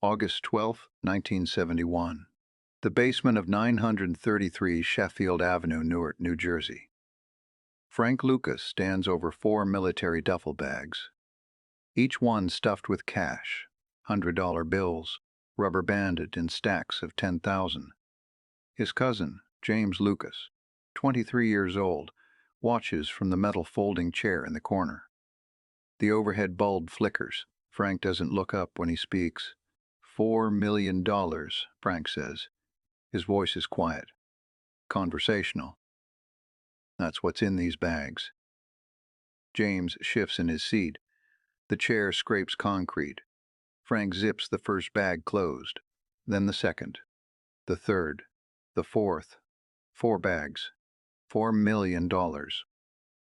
August 12, 1971. The basement of 933 Sheffield Avenue, Newark, New Jersey. Frank Lucas stands over 4 military duffel bags, each one stuffed with cash, $100 bills, rubber banded in stacks of 10,000. His cousin, James Lucas, 23 years old, watches from the metal folding chair in the corner. The overhead bulb flickers. Frank doesn't look up when he speaks. $4 million, Frank says. His voice is quiet, conversational. That's what's in these bags. James shifts in his seat. The chair scrapes concrete. Frank zips the first bag closed, then the second, the third, the fourth. 4 bags. $4 million.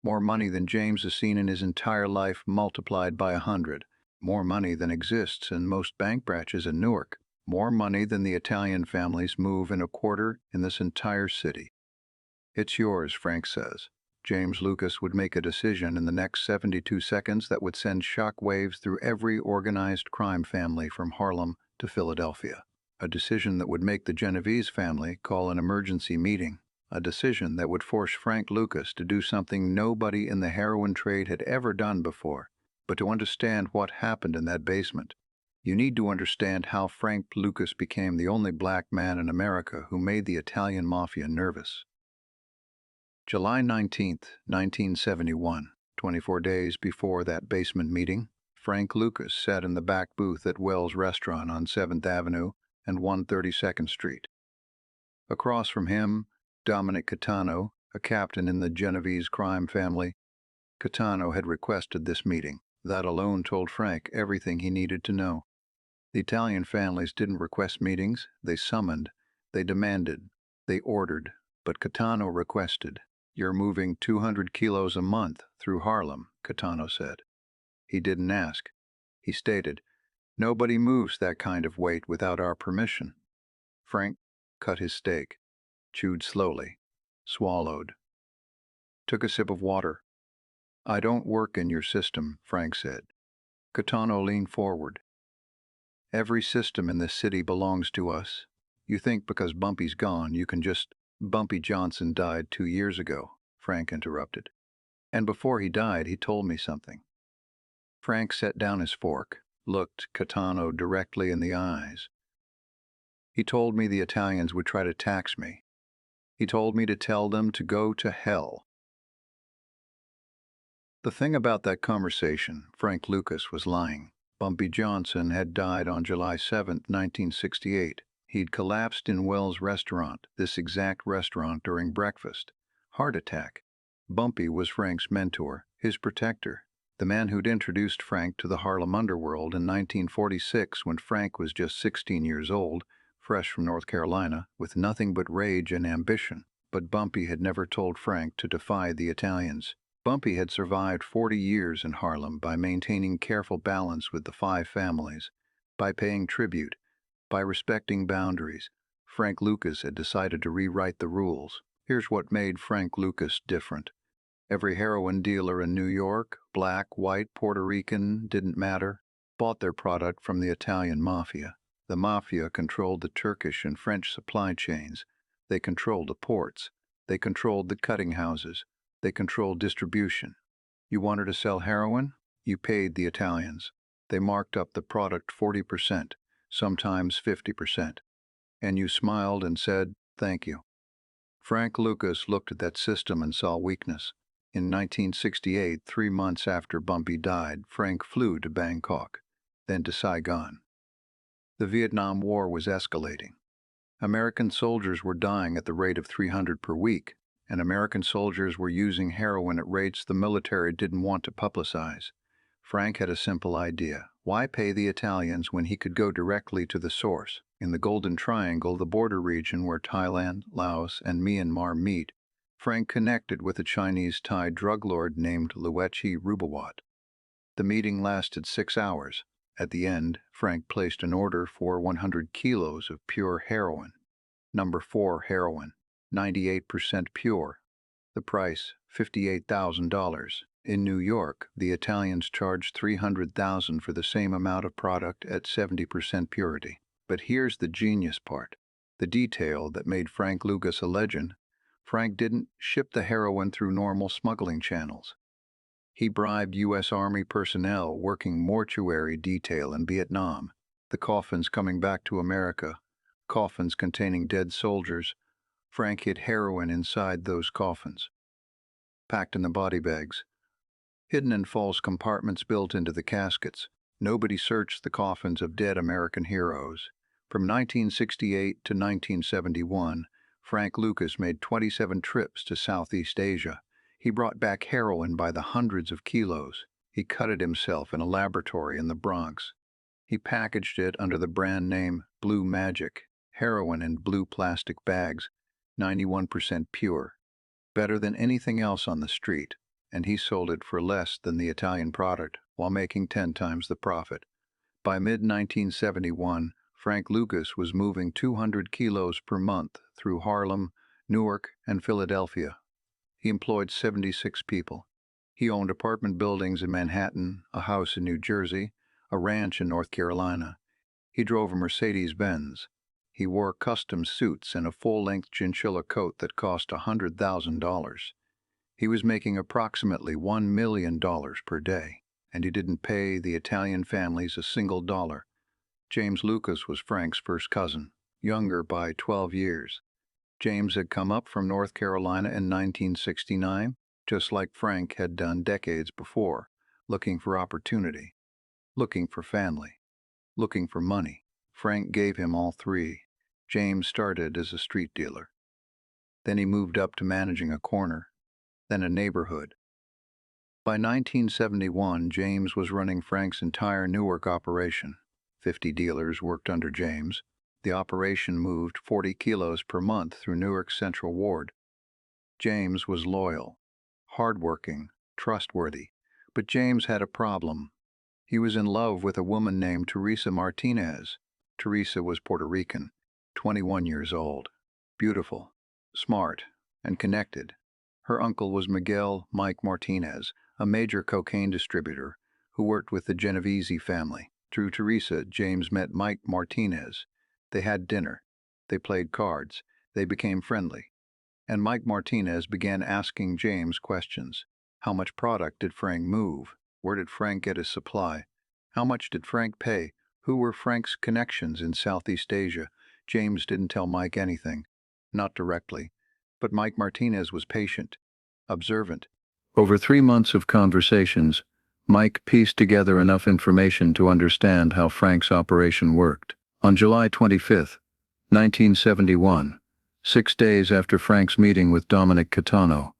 More money than James has seen in his entire life multiplied by 100. More money than exists in most bank branches in Newark. More money than the Italian families move in a quarter in this entire city. It's yours, Frank says. James Lucas would make a decision in the next 72 seconds that would send shock waves through every organized crime family from Harlem to Philadelphia. A decision that would make the Genovese family call an emergency meeting. A decision that would force Frank Lucas to do something nobody in the heroin trade had ever done before. But to understand what happened in that basement, you need to understand how Frank Lucas became the only black man in America who made the Italian Mafia nervous. July 19, 1971, 24 days before that basement meeting, Frank Lucas sat in the back booth at Wells Restaurant on 7th Avenue and 132nd Street. Across from him, Dominic Catano, a captain in the Genovese crime family. Catano had requested this meeting. That alone told Frank everything he needed to know. The Italian families didn't request meetings, they summoned, they demanded, they ordered, but Catano requested. "You're moving 200 kilos a month through Harlem," Catano said. He didn't ask. He stated, "Nobody moves that kind of weight without our permission." Frank cut his steak, chewed slowly, swallowed, took a sip of water. "I don't work in your system," Frank said. Catano leaned forward. "Every system in this city belongs to us. You think because Bumpy's gone, you can just—" "Bumpy Johnson died 2 years ago," Frank interrupted. "And before he died, he told me something." Frank set down his fork, looked Catano directly in the eyes. "He told me the Italians would try to tax me. He told me to tell them to go to hell." The thing about that conversation, Frank Lucas was lying. Bumpy Johnson had died on July 7, 1968. He'd collapsed in Wells Restaurant, this exact restaurant, during breakfast. Heart attack. Bumpy was Frank's mentor, his protector, the man who'd introduced Frank to the Harlem Underworld in 1946 when Frank was just 16 years old, fresh from North Carolina, with nothing but rage and ambition. But Bumpy had never told Frank to defy the Italians. Bumpy had survived 40 years in Harlem by maintaining careful balance with the 5 families, by paying tribute, by respecting boundaries. Frank Lucas had decided to rewrite the rules. Here's what made Frank Lucas different. Every heroin dealer in New York, black, white, Puerto Rican, didn't matter, bought their product from the Italian Mafia. The Mafia controlled the Turkish and French supply chains. They controlled the ports. They controlled the cutting houses. They controlled distribution. You wanted to sell heroin? You paid the Italians. They marked up the product 40%, sometimes 50%. And you smiled and said, "Thank you." Frank Lucas looked at that system and saw weakness. In 1968, 3 months after Bumpy died, Frank flew to Bangkok, then to Saigon. The Vietnam War was escalating. American soldiers were dying at the rate of 300 per week, and American soldiers were using heroin at rates the military didn't want to publicize. Frank had a simple idea. Why pay the Italians when he could go directly to the source? In the Golden Triangle, the border region where Thailand, Laos, and Myanmar meet, Frank connected with a Chinese Thai drug lord named Luechi Rubawat. The meeting lasted 6 hours. At the end, Frank placed an order for 100 kilos of pure heroin. Number 4 heroin, 98% pure. The price, $58,000. In New York, the Italians charged $300,000 for the same amount of product at 70% purity. But here's the genius part, the detail that made Frank Lucas a legend. Frank didn't ship the heroin through normal smuggling channels. He bribed U.S. Army personnel working mortuary detail in Vietnam, the coffins coming back to America, coffins containing dead soldiers. Frank hid heroin inside those coffins, packed in the body bags, hidden in false compartments built into the caskets. Nobody searched the coffins of dead American heroes. From 1968 to 1971, Frank Lucas made 27 trips to Southeast Asia. He brought back heroin by the hundreds of kilos. He cut it himself in a laboratory in the Bronx. He packaged it under the brand name Blue Magic, heroin in blue plastic bags, 91% pure, better than anything else on the street, and he sold it for less than the Italian product while making 10 times the profit. By mid-1971, Frank Lucas was moving 200 kilos per month through Harlem, Newark, and Philadelphia. He employed 76 people. He owned apartment buildings in Manhattan, a house in New Jersey, a ranch in North Carolina. He drove a Mercedes-Benz. He wore custom suits and a full-length chinchilla coat that cost $100,000. He was making approximately $1 million per day, and he didn't pay the Italian families a single dollar. James Lucas was Frank's first cousin, younger by 12 years. James had come up from North Carolina in 1969, just like Frank had done decades before, looking for opportunity, looking for family, looking for money. Frank gave him all three. James started as a street dealer. Then he moved up to managing a corner, then a neighborhood. By 1971, James was running Frank's entire Newark operation. 50 dealers worked under James. The operation moved 40 kilos per month through Newark's Central Ward. James was loyal, hardworking, trustworthy, but James had a problem. He was in love with a woman named Teresa Martinez. Teresa was Puerto Rican, 21 years old, beautiful, smart, and connected. Her uncle was Miguel Mike Martinez, a major cocaine distributor who worked with the Genovese family. Through Teresa, James met Mike Martinez. They had dinner. They played cards. They became friendly. And Mike Martinez began asking James questions. How much product did Frank move? Where did Frank get his supply? How much did Frank pay? Who were Frank's connections in Southeast Asia? James didn't tell Mike anything. Not directly. But Mike Martinez was patient, observant. Over 3 months of conversations, Mike pieced together enough information to understand how Frank's operation worked. On July 25, 1971, 6 days after Frank's meeting with Dominic Catano,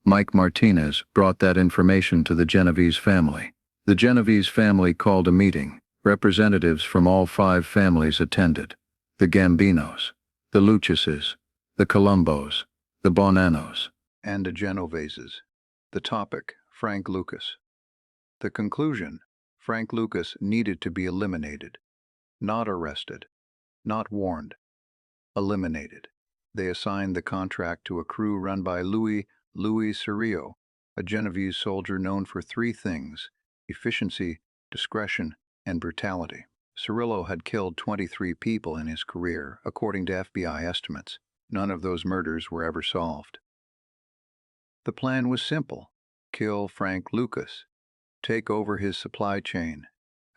Mike Martinez brought that information to the Genovese family. The Genovese family called a meeting. Representatives from all 5 families attended. The Gambinos, the Lucases, the Colombos, the Bonanos, and the Genoveses. The topic, Frank Lucas. The conclusion, Frank Lucas needed to be eliminated. Not arrested, not warned. Eliminated. They assigned the contract to a crew run by Louis Cirillo, a Genovese soldier known for 3 things: efficiency, discretion, and brutality. Cirillo had killed 23 people in his career, according to FBI estimates. None of those murders were ever solved. The plan was simple: kill Frank Lucas, take over his supply chain,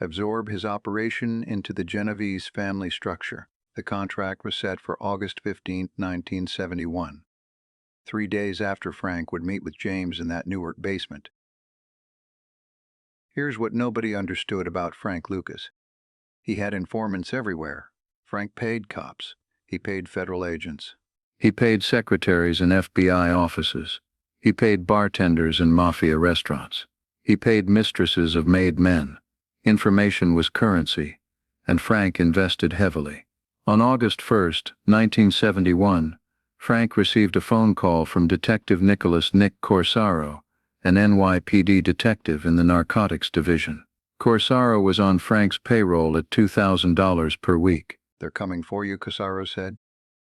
absorb his operation into the Genovese family structure. The contract was set for August 15, 1971, 3 days after Frank would meet with James in that Newark basement. Here's what nobody understood about Frank Lucas. He had informants everywhere. Frank paid cops. He paid federal agents. He paid secretaries in FBI offices. He paid bartenders in mafia restaurants. He paid mistresses of made men. Information was currency, and Frank invested heavily. On August 1, 1971, Frank received a phone call from Detective Nicholas Nick Corsaro, an NYPD detective in the Narcotics Division. Corsaro was on Frank's payroll at $2,000 per week. "They're coming for you," Corsaro said.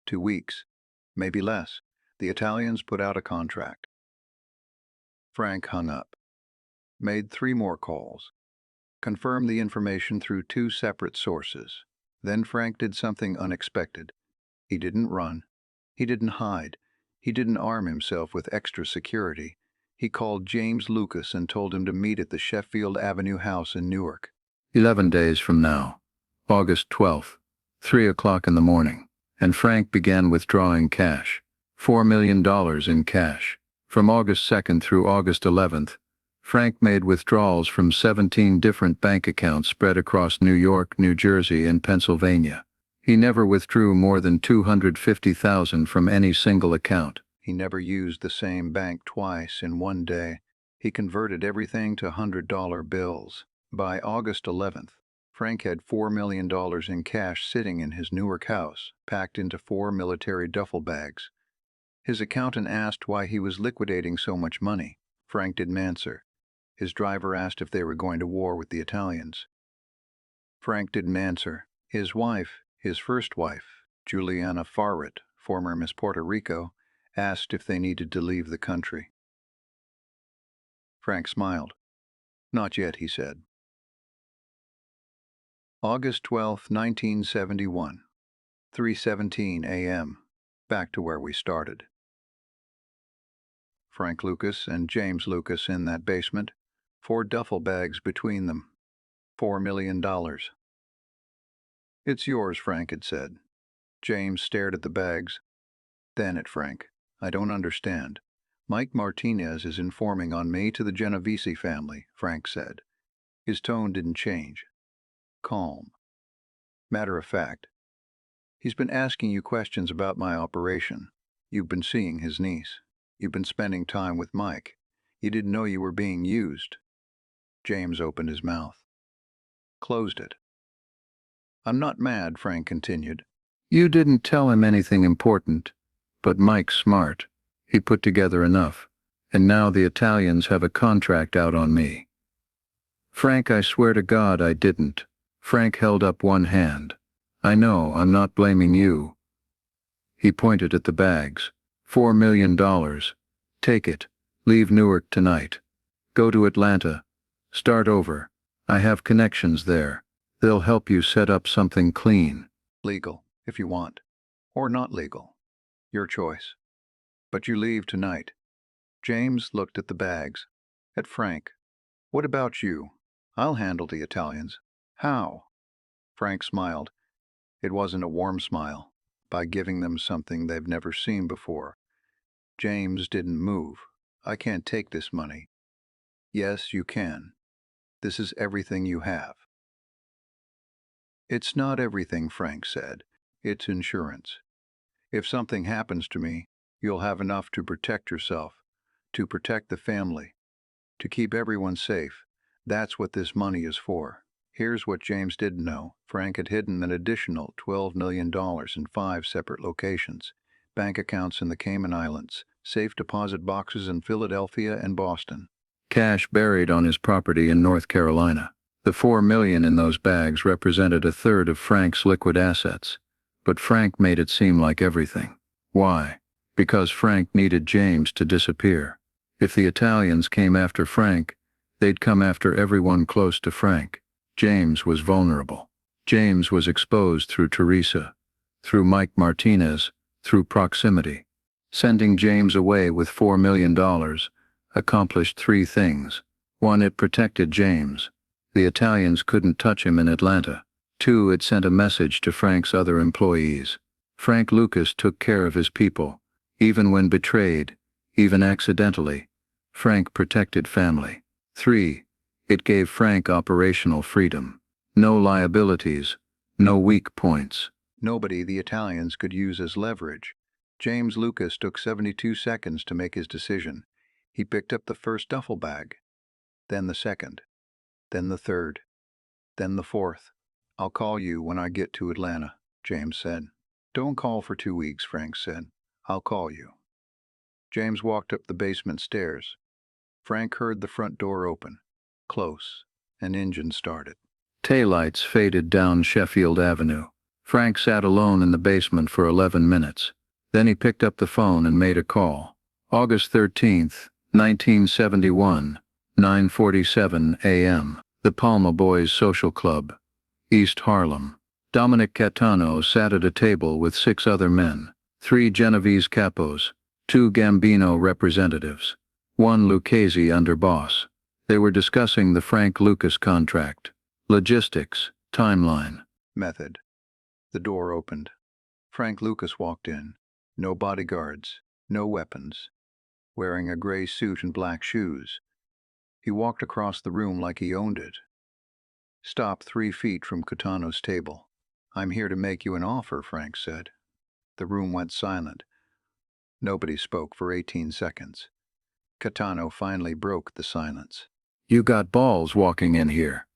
2 weeks. Maybe less. The Italians put out a contract. Frank hung up. made 3 more calls, confirmed the information through 2 separate sources. Then Frank did something unexpected. He didn't run. He didn't hide. He didn't arm himself with extra security. He called James Lucas and told him to meet at the Sheffield Avenue house in Newark. 11 days from now, August 12th, 3 o'clock in the morning, and Frank began withdrawing cash, $4 million in cash. From August 2nd through August 11th, Frank made withdrawals from 17 different bank accounts spread across New York, New Jersey, and Pennsylvania. He never withdrew more than $250,000 from any single account. He never used the same bank twice in one day. He converted everything to $100 bills. By August 11th, Frank had $4 million in cash sitting in his Newark house, packed into 4 military duffel bags. His accountant asked why he was liquidating so much money. Frank didn't answer. His driver asked if they were going to war with the Italians. Frank didn't answer. His wife, his first wife, Juliana Farrett, former Miss Puerto Rico, asked if they needed to leave the country. Frank smiled. "Not yet," he said. August 12, 1971, 3:17 a.m. Back to where we started. Frank Lucas and James Lucas in that basement, 4 duffel bags between them, $4 million. "It's yours," Frank had said. James stared at the bags, then at Frank. "I don't understand. Mike Martinez is informing on me to the Genovese family," Frank said. His tone didn't change. Calm. "Matter of fact, he's been asking you questions about my operation. You've been seeing his niece. You've been spending time with Mike. You didn't know you were being used." James opened his mouth. Closed it. "I'm not mad," Frank continued. "You didn't tell him anything important, but Mike's smart. He put together enough, and now the Italians have a contract out on me." "Frank, I swear to God I didn't." Frank held up one hand. "I know, I'm not blaming you." He pointed at the bags. $4 million. Take it. Leave Newark tonight. Go to Atlanta. Start over. I have connections there. They'll help you set up something clean. Legal, if you want. Or not legal. Your choice. But you leave tonight." James looked at the bags. At Frank. "What about you?" "I'll handle the Italians." "How?" Frank smiled. It wasn't a warm smile. By giving them something they've never seen before. James didn't move. "I can't take this money." "Yes, you can. This is everything you have." "It's not everything," Frank said. "It's insurance. If something happens to me, you'll have enough to protect yourself, to protect the family, to keep everyone safe. That's what this money is for." Here's what James didn't know. Frank had hidden an additional $12 million in 5 separate locations. Bank accounts in the Cayman Islands, safe deposit boxes in Philadelphia and Boston. Cash buried on his property in North Carolina. The $4 million in those bags represented a third of Frank's liquid assets. But Frank made it seem like everything. Why? Because Frank needed James to disappear. If the Italians came after Frank, they'd come after everyone close to Frank. James was vulnerable. James was exposed through Teresa, through Mike Martinez, through proximity. Sending James away with $4 million accomplished 3 things. 1, it protected James. The Italians couldn't touch him in Atlanta. 2, it sent a message to Frank's other employees. Frank Lucas took care of his people, even when betrayed, even accidentally. Frank protected family. 3, it gave Frank operational freedom. No liabilities, no weak points. Nobody the Italians could use as leverage. James Lucas took 72 seconds to make his decision. He picked up the first duffel bag, then the second, then the third, then the fourth. "I'll call you when I get to Atlanta," James said. "Don't call for 2 weeks," Frank said. "I'll call you." James walked up the basement stairs. Frank heard the front door open. Close. An engine started. Taillights faded down Sheffield Avenue. Frank sat alone in the basement for 11 minutes. Then he picked up the phone and made a call. August 13th, 1971, 9:47 a.m. The Palma Boys Social Club, East Harlem. Dominic Catano sat at a table with 6 other men, 3 Genovese capos, 2 Gambino representatives, 1 Lucchese underboss. They were discussing the Frank Lucas contract, logistics, timeline, method. The door opened. Frank Lucas walked in. No bodyguards, no weapons. Wearing a gray suit and black shoes. He walked across the room like he owned it. Stopped 3 feet from Catano's table. "I'm here to make you an offer," Frank said. The room went silent. Nobody spoke for 18 seconds. Catano finally broke the silence. "You got balls walking in here."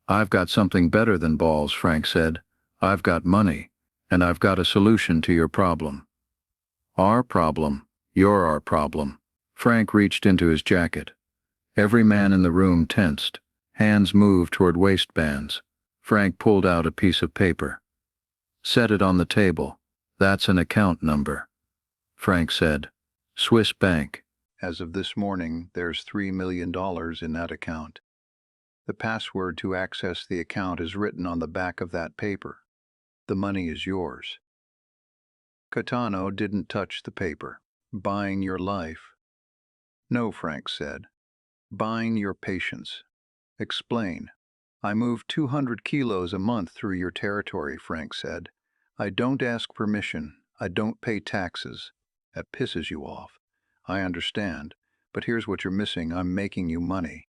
"I've got something better than balls," Frank said. "I've got money, and I've got a solution to your problem." "Our problem? You're our problem." Frank reached into his jacket. Every man in the room tensed. Hands moved toward waistbands. Frank pulled out a piece of paper. "Set it on the table. That's an account number." Frank said, "Swiss bank. As of this morning, there's $3 million in that account. The password to access the account is written on the back of that paper. The money is yours." Catano didn't touch the paper. "Buying your life." "No," Frank said. "Buying your patience." "Explain." "I move 200 kilos a month through your territory," Frank said. "I don't ask permission. I don't pay taxes. That pisses you off. I understand. But here's what you're missing. I'm making you money.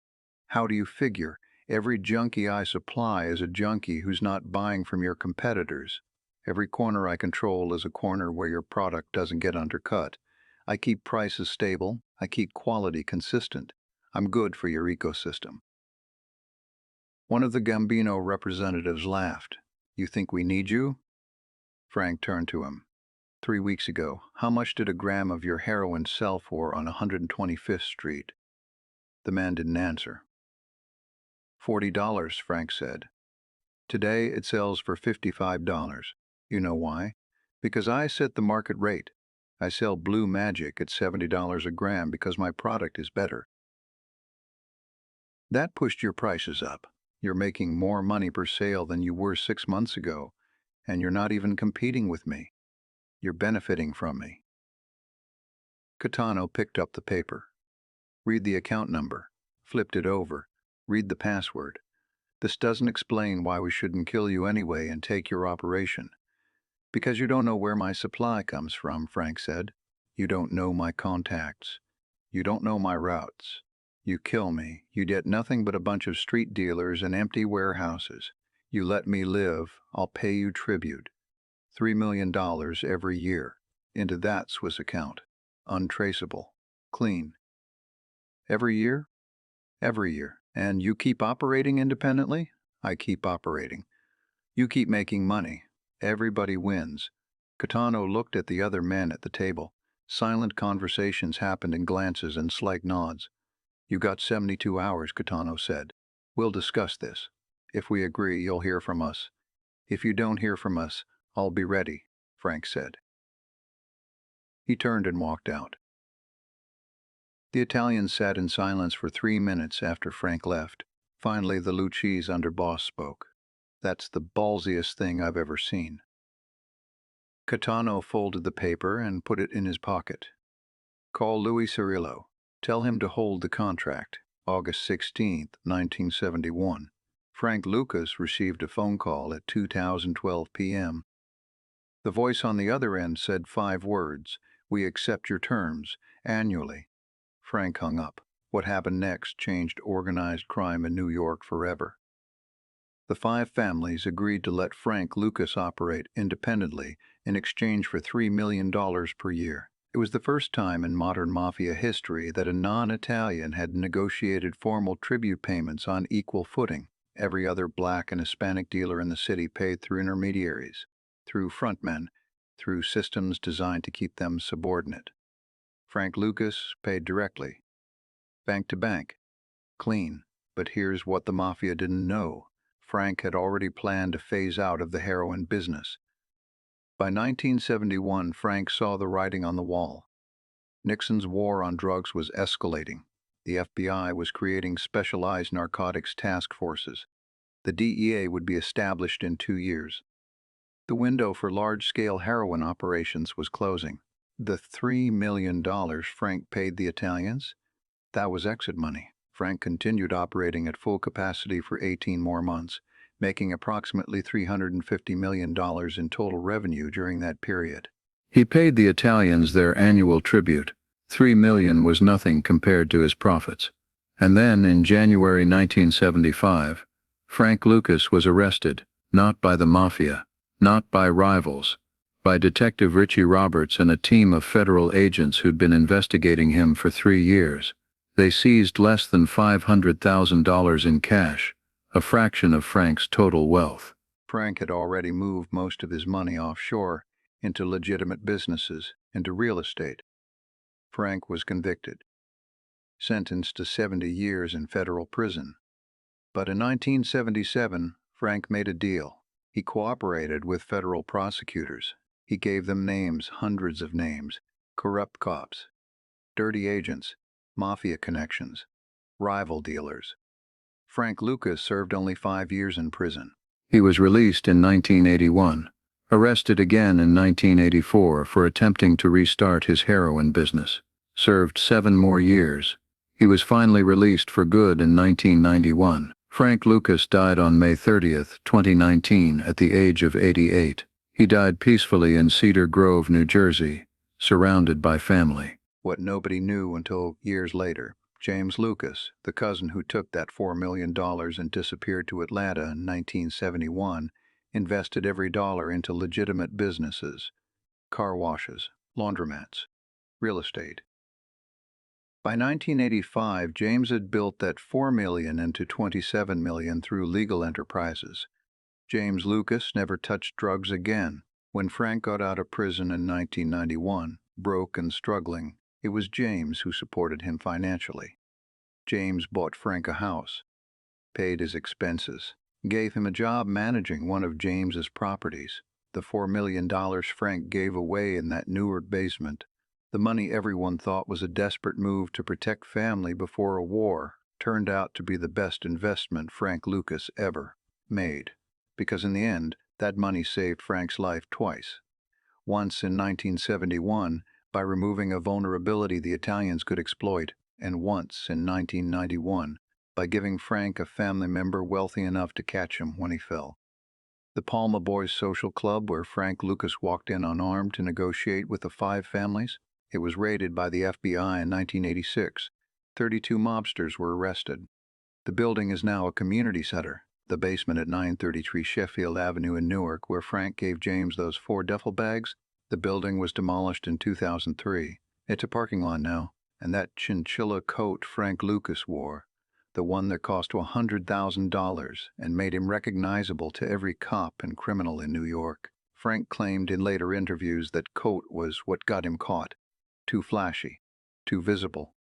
How do you figure? Every junkie I supply is a junkie who's not buying from your competitors. Every corner I control is a corner where your product doesn't get undercut. I keep prices stable. I keep quality consistent. I'm good for your ecosystem." One of the Gambino representatives laughed. "You think we need you?" Frank turned to him. 3 weeks ago, how much did a gram of your heroin sell for on 125th Street? The man didn't answer. $40, Frank said. Today it sells for $55. You know why? Because I set the market rate. I sell Blue Magic at $70 a gram because my product is better. That pushed your prices up. You're making more money per sale than you were 6 months ago, and you're not even competing with me. You're benefiting from me. Catano picked up the paper. "Read the account number." Flipped it over. "Read the password. This doesn't explain why we shouldn't kill you anyway and take your operation." "Because you don't know where my supply comes from," Frank said. "You don't know my contacts. You don't know my routes. You kill me, you get nothing but a bunch of street dealers and empty warehouses. You let me live, I'll pay you tribute. $3 million every year. Into that Swiss account. Untraceable. Clean. Every year? Every year. And you keep operating independently? I keep operating. You keep making money. Everybody wins." Catano looked at the other men at the table. Silent conversations happened in glances and slight nods. "You got 72 hours, Catano said. "We'll discuss this. If we agree, you'll hear from us. If you don't hear from us, I'll be ready," Frank said. He turned and walked out. The Italians sat in silence for 3 minutes after Frank left. Finally, the Lucchese underboss spoke. "That's the ballsiest thing I've ever seen." Catano folded the paper and put it in his pocket. "Call Louis Cirillo. Tell him to hold the contract. August 16, 1971. Frank Lucas received a phone call at 2012 p.m. The voice on the other end said 5 words. "We accept your terms, annually." Frank hung up. What happened next changed organized crime in New York forever. The 5 families agreed to let Frank Lucas operate independently in exchange for $3 million per year. It was the first time in modern mafia history that a non-Italian had negotiated formal tribute payments on equal footing. Every other black and Hispanic dealer in the city paid through intermediaries, through frontmen, through systems designed to keep them subordinate. Frank Lucas paid directly, bank to bank, clean. But here's what the mafia didn't know. Frank had already planned to phase out of the heroin business. By 1971, Frank saw the writing on the wall. Nixon's war on drugs was escalating. The FBI was creating specialized narcotics task forces. The DEA would be established in 2 years. The window for large-scale heroin operations was closing. The $3 million Frank paid the Italians? That was exit money. Frank continued operating at full capacity for 18 more months, making approximately $350 million in total revenue during that period. He paid the Italians their annual tribute. $3 million was nothing compared to his profits. And then, in January 1975, Frank Lucas was arrested, not by the Mafia, not by rivals, by Detective Richie Roberts and a team of federal agents who'd been investigating him for 3 years. They seized less than $500,000 in cash, a fraction of Frank's total wealth. Frank had already moved most of his money offshore, into legitimate businesses, into real estate. Frank was convicted, sentenced to 70 years in federal prison. But in 1977, Frank made a deal. He cooperated with federal prosecutors. He gave them names, hundreds of names, corrupt cops, dirty agents, mafia connections, rival dealers. Frank Lucas served only 5 years in prison. He was released in 1981, arrested again in 1984 for attempting to restart his heroin business. Served 7 more years. He was finally released for good in 1991. Frank Lucas died on May 30, 2019, at the age of 88. He died peacefully in Cedar Grove, New Jersey, surrounded by family. What nobody knew until years later, James Lucas, the cousin who took that $4 million and disappeared to Atlanta in 1971, invested every dollar into legitimate businesses, car washes, laundromats, real estate. By 1985, James had built that $4 million into $27 million through legal enterprises. James Lucas never touched drugs again. When Frank got out of prison in 1991, broke and struggling, it was James who supported him financially. James bought Frank a house, paid his expenses, gave him a job managing one of James's properties. The $4 million Frank gave away in that Newark basement, the money everyone thought was a desperate move to protect family before a war, turned out to be the best investment Frank Lucas ever made. Because in the end, that money saved Frank's life twice. Once in 1971, by removing a vulnerability the Italians could exploit, and once in 1991, by giving Frank a family member wealthy enough to catch him when he fell. The Palma Boys Social Club, where Frank Lucas walked in unarmed to negotiate with the 5 families, it was raided by the FBI in 1986. 32 mobsters were arrested. The building is now a community center. The basement at 933 Sheffield Avenue in Newark, where Frank gave James those 4 duffel bags, the building was demolished in 2003. It's a parking lot now, and that chinchilla coat Frank Lucas wore, the one that cost $100,000 and made him recognizable to every cop and criminal in New York. Frank claimed in later interviews that coat was what got him caught. Too flashy, too visible,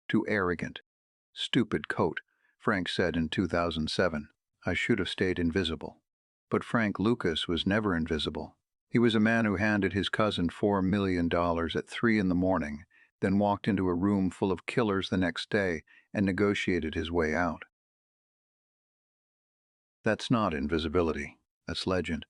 too arrogant. Stupid coat, Frank said in 2007. I should have stayed invisible. But Frank Lucas was never invisible. He was a man who handed his cousin $4 million at 3 in the morning, then walked into a room full of killers the next day and negotiated his way out. That's not invisibility. That's legend.